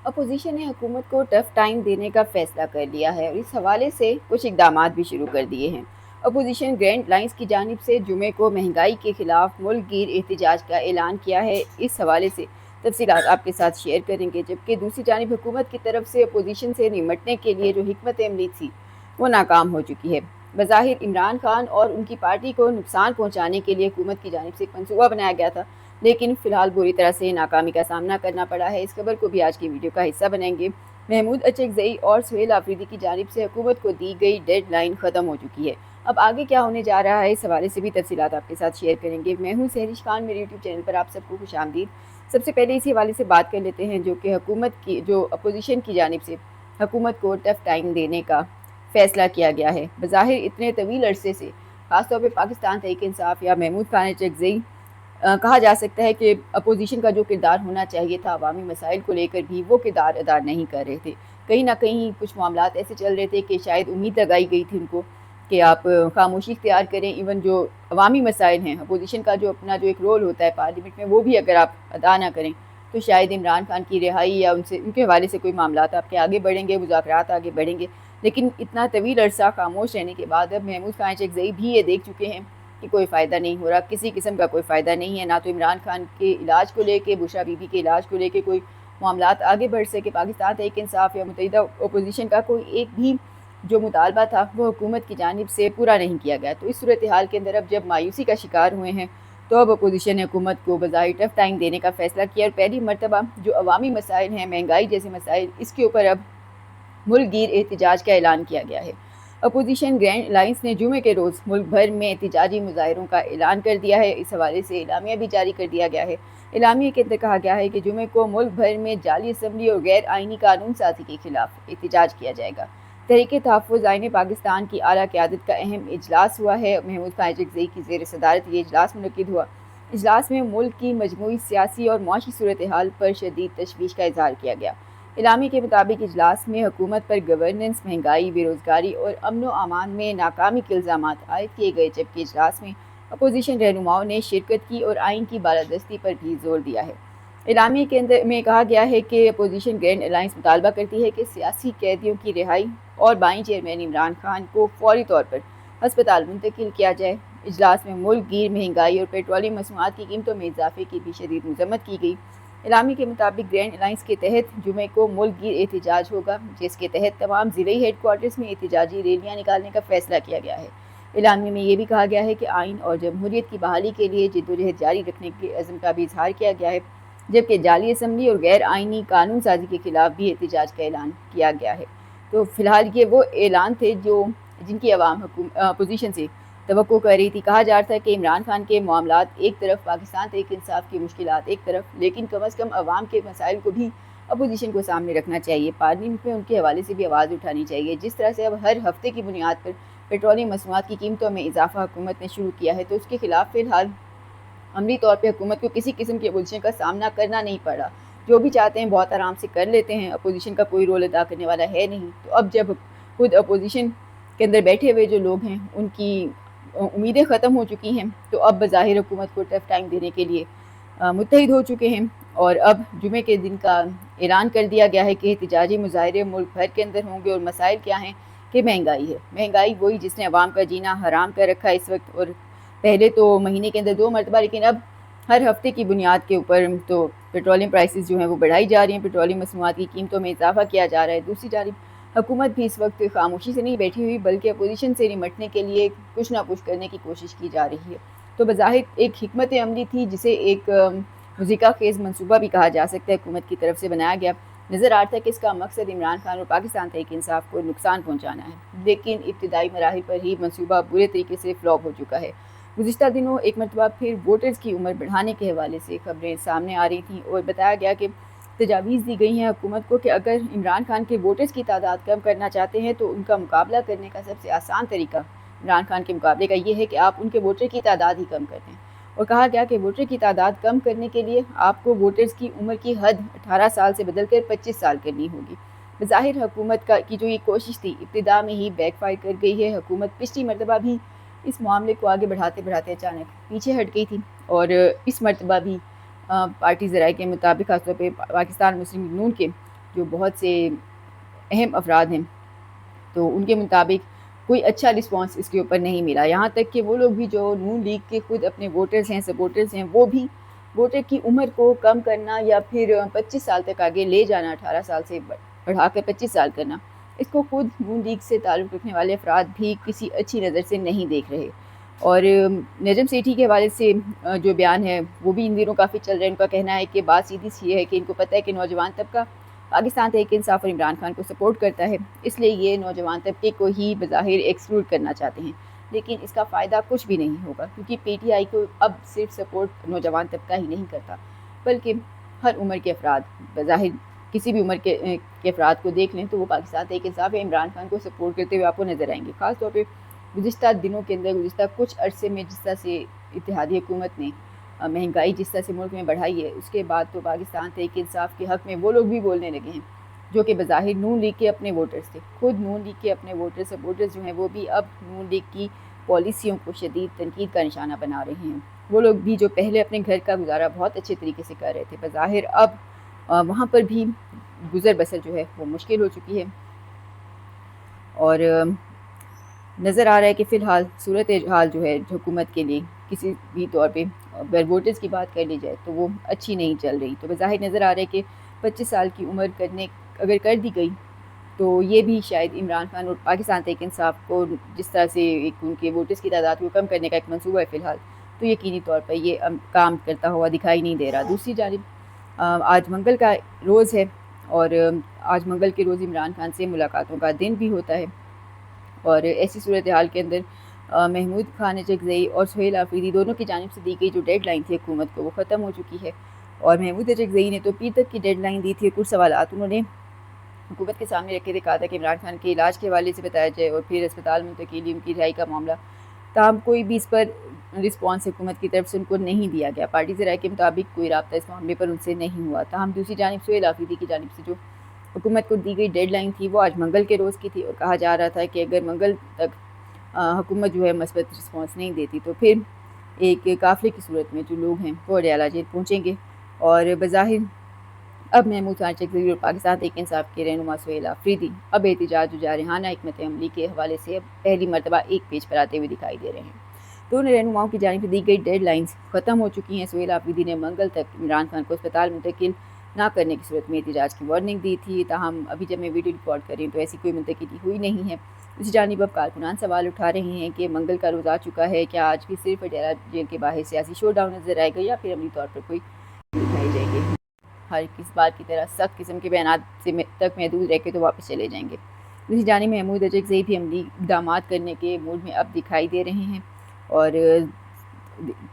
Opposition نے حکومت کو ٹف ٹائم دینے کا فیصلہ کر لیا ہے اور اس حوالے سے کچھ اقدامات بھی شروع کر دیے ہیں۔ اپوزیشن گرینڈ لائنز کی جانب سے جمعے کو مہنگائی کے خلاف ملک گیر احتجاج کا اعلان کیا ہے۔ اس حوالے سے تفصیلات آپ کے ساتھ شیئر کریں گے، جبکہ دوسری جانب حکومت کی طرف سے اپوزیشن سے نمٹنے کے لیے جو حکمت عملی تھی وہ ناکام ہو چکی ہے۔ بظاہر عمران خان اور ان کی پارٹی کو نقصان پہنچانے کے لیے حکومت کی جانب سے ایک منصوبہ بنایا گیا تھا، لیکن فی الحال بری طرح سے ناکامی کا سامنا کرنا پڑا ہے۔ اس خبر کو بھی آج کی ویڈیو کا حصہ بنائیں گے۔ محمود اچکزئی اور سہیل آفریدی کی جانب سے حکومت کو دی گئی ڈیڈ لائن ختم ہو چکی ہے۔ اب آگے کیا ہونے جا رہا ہے، اس حوالے سے بھی تفصیلات آپ کے ساتھ شیئر کریں گے۔ میں ہوں سہرش خان، میرے یوٹیوب چینل پر آپ سب کو خوش آمدید۔ سب سے پہلے اسی حوالے سے بات کر لیتے ہیں جو کہ حکومت کی جو اپوزیشن کی جانب سے حکومت کو ٹف ٹائم دینے کا فیصلہ کیا گیا ہے۔ بظاہر اتنے طویل عرصے سے خاص طور پہ پاکستان تحریک انصاف یا محمود خان اچکزئی کہا جا سکتا ہے کہ اپوزیشن کا جو کردار ہونا چاہیے تھا عوامی مسائل کو لے کر بھی، وہ کردار ادا نہیں کر رہے تھے۔ کہیں نہ کہیں کچھ معاملات ایسے چل رہے تھے کہ شاید امید لگائی گئی تھی ان کو کہ آپ خاموشی اختیار کریں، ایون جو عوامی مسائل ہیں، اپوزیشن کا جو اپنا جو ایک رول ہوتا ہے پارلیمنٹ میں، وہ بھی اگر آپ ادا نہ کریں تو شاید عمران خان کی رہائی یا ان کے حوالے سے کوئی معاملات آپ کے آگے بڑھیں گے، مذاکرات آگے بڑھیں گے۔ لیکن اتنا طویل عرصہ خاموش رہنے کے بعد اب محمود خان اچکزئی بھی یہ دیکھ چکے ہیں کہ کوئی فائدہ نہیں ہو رہا، کسی قسم کا کوئی فائدہ نہیں ہے، نہ تو عمران خان کے علاج کو لے کے، بشرا بی بی کے علاج کو لے کے کوئی معاملات آگے بڑھ سکے۔ پاکستان تحریک انصاف یا متحدہ اپوزیشن کا کوئی ایک بھی جو مطالبہ تھا وہ حکومت کی جانب سے پورا نہیں کیا گیا۔ تو اس صورتحال کے اندر اب جب مایوسی کا شکار ہوئے ہیں تو اب اپوزیشن نے حکومت کو بظاہر ٹف ٹائم دینے کا فیصلہ کیا، اور پہلی مرتبہ جو عوامی مسائل ہیں، مہنگائی جیسے مسائل، اس کے اوپر اب ملک گیر احتجاج کا اعلان کیا گیا ہے۔ اپوزیشن گرینڈ الائنس نے جمعے کے روز ملک بھر میں احتجاجی مظاہروں کا اعلان کر دیا ہے۔ اس حوالے سے اعلامیہ بھی جاری کر دیا گیا ہے۔ اعلامیہ کے اندر کہا گیا ہے کہ جمعے کو ملک بھر میں جعلی اسمبلی اور غیر آئینی قانون سازی کے خلاف احتجاج کیا جائے گا۔ تحریک تحفظ آئین پاکستان کی اعلیٰ قیادت کا اہم اجلاس ہوا ہے۔ محمود خان اچکزئی کی زیر صدارت یہ اجلاس منعقد ہوا۔ اجلاس میں ملک کی مجموعی سیاسی اور معاشی صورتحال پر شدید تشویش کا اظہار کیا گیا۔ اعلامیہ کے مطابق اجلاس میں حکومت پر گورننس، مہنگائی، بے روزگاری اور امن و امان میں ناکامی کے الزامات عائد کیے گئے، جبکہ اجلاس میں اپوزیشن رہنماؤں نے شرکت کی اور آئین کی بالادستی پر بھی زور دیا ہے۔ اعلامیہ کے اندر میں کہا گیا ہے کہ اپوزیشن گرینڈ الائنس مطالبہ کرتی ہے کہ سیاسی قیدیوں کی رہائی اور بائیں چیئرمین عمران خان کو فوری طور پر ہسپتال منتقل کیا جائے۔ اجلاس میں ملک گیر مہنگائی اور پیٹرولیم مصنوعات کی قیمتوں میں اضافے کی بھی شدید مذمت کی گئی۔ اعلامیہ کے مطابق گرینڈ الائنس کے تحت جمعے کو ملک گیر احتجاج ہوگا، جس کے تحت تمام ضلعی ہیڈ کوارٹرز میں احتجاجی ریلیاں نکالنے کا فیصلہ کیا گیا ہے۔ اعلامیہ میں یہ بھی کہا گیا ہے کہ آئین اور جمہوریت کی بحالی کے لیے جدوجہد جاری رکھنے کے عزم کا بھی اظہار کیا گیا ہے، جبکہ جعلی اسمبلی اور غیر آئینی قانون سازی کے خلاف بھی احتجاج کا اعلان کیا گیا ہے۔ تو فی الحال یہ وہ اعلان تھے جن کی عوام اپوزیشن سے توقع کر رہی تھی۔ کہا جا رہا تھا کہ عمران خان کے معاملات ایک طرف، پاکستان تحریک انصاف کی مشکلات ایک طرف، لیکن کم از کم عوام کے مسائل کو بھی اپوزیشن کو سامنے رکھنا چاہیے، پارلیمنٹ میں ان کے حوالے سے بھی آواز اٹھانی چاہیے۔ جس طرح سے اب ہر ہفتے کی بنیاد پر پیٹرولیم مصنوعات کی قیمتوں میں اضافہ حکومت نے شروع کیا ہے، تو اس کے خلاف فی الحال عملی طور پہ حکومت کو کسی قسم کی اپوزیشن کا سامنا کرنا نہیں پڑا۔ جو بھی چاہتے ہیں بہت آرام سے کر لیتے ہیں، اپوزیشن کا کوئی رول ادا کرنے والا ہے نہیں۔ تو اب جب خود اپوزیشن کے اندر بیٹھے ہوئے جو لوگ ہیں ان کی امیدیں ختم ہو چکی ہیں، تو اب بظاہر حکومت کو ٹف ٹائم دینے کے لیے متحد ہو چکے ہیں، اور اب جمعے کے دن کا اعلان کر دیا گیا ہے کہ احتجاجی مظاہرے ملک بھر کے اندر ہوں گے، اور مسائل کیا ہیں کہ مہنگائی ہے۔ مہنگائی وہی جس نے عوام کا جینا حرام کر رکھا ہے اس وقت، اور پہلے تو مہینے کے اندر 2 مرتبہ، لیکن اب ہر ہفتے کی بنیاد کے اوپر تو پیٹرولیم پرائسز جو ہیں وہ بڑھائی جا رہی ہیں، پیٹرولیم مصنوعات کی قیمتوں میں اضافہ کیا جا رہا ہے۔ دوسری جانب حکومت بھی اس وقت خاموشی سے نہیں بیٹھی ہوئی، بلکہ اپوزیشن سے نمٹنے کے لیے کچھ نہ کچھ کرنے کی کوشش کی جا رہی ہے۔ تو بظاہر ایک حکمت عملی تھی جسے ایک مضحکہ خیز منصوبہ بھی کہا جا سکتا ہے، حکومت کی طرف سے بنایا گیا۔ نظر آتا ہے کہ اس کا مقصد عمران خان اور پاکستان تحریک انصاف کو نقصان پہنچانا ہے، لیکن ابتدائی مراحل پر ہی منصوبہ برے طریقے سے فلاپ ہو چکا ہے۔ گزشتہ دنوں ایک مرتبہ پھر ووٹرز کی عمر بڑھانے کے حوالے سے خبریں سامنے آ رہی تھیں، اور بتایا گیا کہ تجاویز دی گئی ہیں حکومت کو کہ اگر عمران خان کے ووٹرز کی تعداد کم کرنا چاہتے ہیں تو ان کا مقابلہ کرنے کا سب سے آسان طریقہ عمران خان کے مقابلے کا یہ ہے کہ آپ ان کے ووٹر کی تعداد ہی کم کر دیں۔ اور کہا گیا کہ ووٹر کی تعداد کم کرنے کے لیے آپ کو ووٹرز کی عمر کی حد 18 سال سے بدل کر 25 سال کرنی ہوگی۔ بظاہر حکومت کی جو یہ کوشش تھی ابتدا میں ہی بیک فائر کر گئی ہے۔ حکومت پچھلی مرتبہ بھی اس معاملے کو آگے بڑھاتے بڑھاتے اچانک پیچھے ہٹ گئی تھی، اور اس مرتبہ بھی پارٹی ذرائع کے مطابق خاص طور پہ پاکستان مسلم لیگ نون کے جو بہت سے اہم افراد ہیں، تو ان کے مطابق کوئی اچھا رسپانس اس کے اوپر نہیں ملا، یہاں تک کہ وہ لوگ بھی جو نون لیگ کے خود اپنے ووٹرز ہیں، سپورٹرز ہیں، وہ بھی ووٹر کی عمر کو کم کرنا یا پھر 25 سال تک آگے لے جانا، 18 سال سے بڑھا کر 25 سال کرنا، اس کو خود نون لیگ سے تعلق رکھنے والے افراد بھی کسی اچھی نظر سے نہیں دیکھ رہے۔ اور نجم سیٹھی کے حوالے سے جو بیان ہے وہ بھی ان دنوں کافی چل رہا ہے۔ ان کا کہنا ہے کہ بات سیدھی سی ہے کہ ان کو پتہ ہے کہ نوجوان طبقہ پاکستان تحریک انصاف اور عمران خان کو سپورٹ کرتا ہے، اس لیے یہ نوجوان طبقے کو ہی بظاہر ایکسکلوڈ کرنا چاہتے ہیں، لیکن اس کا فائدہ کچھ بھی نہیں ہوگا، کیونکہ پی ٹی آئی کو اب صرف سپورٹ نوجوان طبقہ ہی نہیں کرتا، بلکہ ہر عمر کے افراد، بظاہر کسی بھی عمر کے افراد کو دیکھ لیں تو وہ پاکستان تحریک انصاف یا عمران خان کو سپورٹ کرتے ہوئے آپ کو نظر آئیں گے۔ خاص طور پہ گزشتہ دنوں کے اندر، گزشتہ کچھ عرصے میں جس طرح سے اتحادی حکومت نے مہنگائی جس طرح سے ملک میں بڑھائی ہے، اس کے بعد تو پاکستان تحریک انصاف کے حق میں وہ لوگ بھی بولنے لگے ہیں جو کہ بظاہر نون لیگ کے اپنے ووٹرز تھے، خود نون لیگ کے اپنے ووٹر سپورٹرز جو ہیں وہ بھی اب نون لیگ کی پالیسیوں کو شدید تنقید کا نشانہ بنا رہے ہیں۔ وہ لوگ بھی جو پہلے اپنے گھر کا گزارا بہت اچھے طریقے سے کر رہے تھے، بظاہر اب وہاں پر بھی گزر بسر جو ہے وہ مشکل ہو چکی ہے، اور نظر آ رہا ہے کہ فی الحال صورتحال جو ہے حکومت کے لیے کسی بھی طور پہ اگر ووٹرز کی بات کر لی جائے تو وہ اچھی نہیں چل رہی۔ تو بظاہر نظر آ رہا ہے کہ 25 سال کی عمر اگر کر دی گئی تو یہ بھی شاید عمران خان اور پاکستان تحریک انصاف کو جس طرح سے ان کے ووٹرز کی تعداد کو کم کرنے کا ایک منصوبہ ہے فی الحال، تو یقینی طور پر یہ کام کرتا ہوا دکھائی نہیں دے رہا۔ دوسری جانب آج منگل کا روز ہے، اور آج منگل کے روز عمران خان سے ملاقاتوں کا دن بھی ہوتا ہے، اور ایسی صورتحال کے اندر محمود خان اچکزئی اور سہیل آفریدی دونوں کی جانب سے دی گئی جو ڈیڈ لائن تھی حکومت کو وہ ختم ہو چکی ہے، اور محمود اچکزئی نے تو پیر تک کی ڈیڈ لائن دی تھی۔ کچھ سوالات انہوں نے حکومت کے سامنے رکھے تھے، کہا تھا کہ عمران خان کے علاج کے حوالے سے بتایا جائے اور پھر اسپتال منتقلی، ان کی رہائی کا معاملہ، تاہم کوئی بھی اس پر رسپانس حکومت کی طرف سے ان کو نہیں دیا گیا۔ پارٹی ذرائع کے مطابق کوئی رابطہ اس معاملے پر ان سے نہیں ہوا۔ تاہم دوسری جانب سہیل آفریدی کی جانب سے جو حکومت کو دی گئی ڈیڈ لائن تھی وہ آج منگل کے روز کی تھی، اور کہا جا رہا تھا کہ اگر منگل تک حکومت جو ہے مثبت رسپانس نہیں دیتی تو پھر ایک قافلے کی صورت میں جو لوگ ہیں وہ اڈیالہ جیل پہنچیں گے، اور بظاہر اب محمود خان اچکزئی اور پاکستان تحریک انصاف کے رہنما سہیل آفریدی اب احتجاج و جارحانہ حکمت عملی کے حوالے سے اب پہلی مرتبہ ایک پیج پر آتے ہوئے دکھائی دے رہے ہیں۔ دونوں رہنماؤں کی جانب سے دی گئی ڈیڈ لائنز ختم ہو چکی ہیں۔ سہیل آفریدی نے منگل تک عمران خان کو اسپتال منتقل نہ کرنے کی صورت میں احتجاج کی وارننگ دی تھی، تاہم ابھی جب میں ویڈیو ریکارڈ کر رہی ہوں تو ایسی کوئی منتقلی ہوئی نہیں ہے۔ اسی جانب اب کارکنان سوال اٹھا رہے ہیں کہ منگل کا روز آ چکا ہے، کیا آج بھی صرف اڈیالہ جیل کے باہر سیاسی شو ڈاؤن نظر آئے گا یا پھر عملی طور پر کوئی دکھائی جائیں گے؟ ہر کس بات کی طرح سخت قسم کے بیانات سے تک محدود رہ کے تو واپس چلے جائیں گے۔ دوسری جانب محمود اچکزئی بھی عملی اقدامات کرنے کے موڈ میں اب دکھائی دے رہے ہیں، اور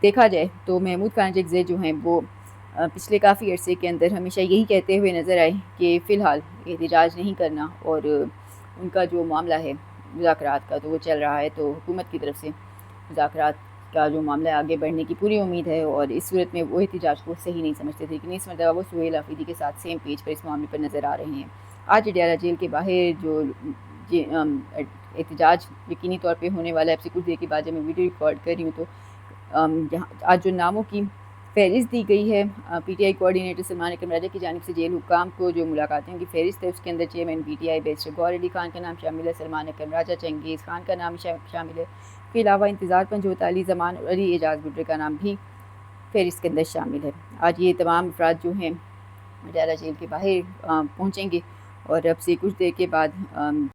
دیکھا جائے تو محمود خان اچکزئی جو ہیں وہ پچھلے کافی عرصے کے اندر ہمیشہ یہی کہتے ہوئے نظر آئے کہ فی الحال احتجاج نہیں کرنا، اور ان کا جو معاملہ ہے مذاکرات کا تو وہ چل رہا ہے، تو حکومت کی طرف سے مذاکرات کا جو معاملہ آگے بڑھنے کی پوری امید ہے، اور اس صورت میں وہ احتجاج کو صحیح نہیں سمجھتے تھے، لیکن اس مرتبہ وہ سہیل آفریدی کے ساتھ سیم پیج پر اس معاملے پر نظر آ رہے ہیں۔ آج اڈیالہ جیل کے باہر جو احتجاج یقینی طور پہ ہونے والا ہے، اب سے کچھ دیر کے بعد جب میں ویڈیو ریکارڈ کر رہی ہوں تو آج جو ناموں کی فہرست دی گئی ہے P T I coordinator Salman Akram Raja کی جانب سے جیل حکام کو، جو ملاقاتوں کی فہرست ہے اس کے اندر chairman P T I barrister Gohar Ali Khan کا نام شامل ہے، سلمان اکرم راجہ، چنگیز خان کا نام شامل ہے، اس کے علاوہ انتظار پنجوتا، علی زمان اور علی اعجاز گڈر کا نام بھی فہرست کے اندر شامل ہے۔ آج یہ تمام افراد جو ہیں اڈیالہ جیل کے باہر پہنچیں گے، اور اب سے کچھ دیر کے بعد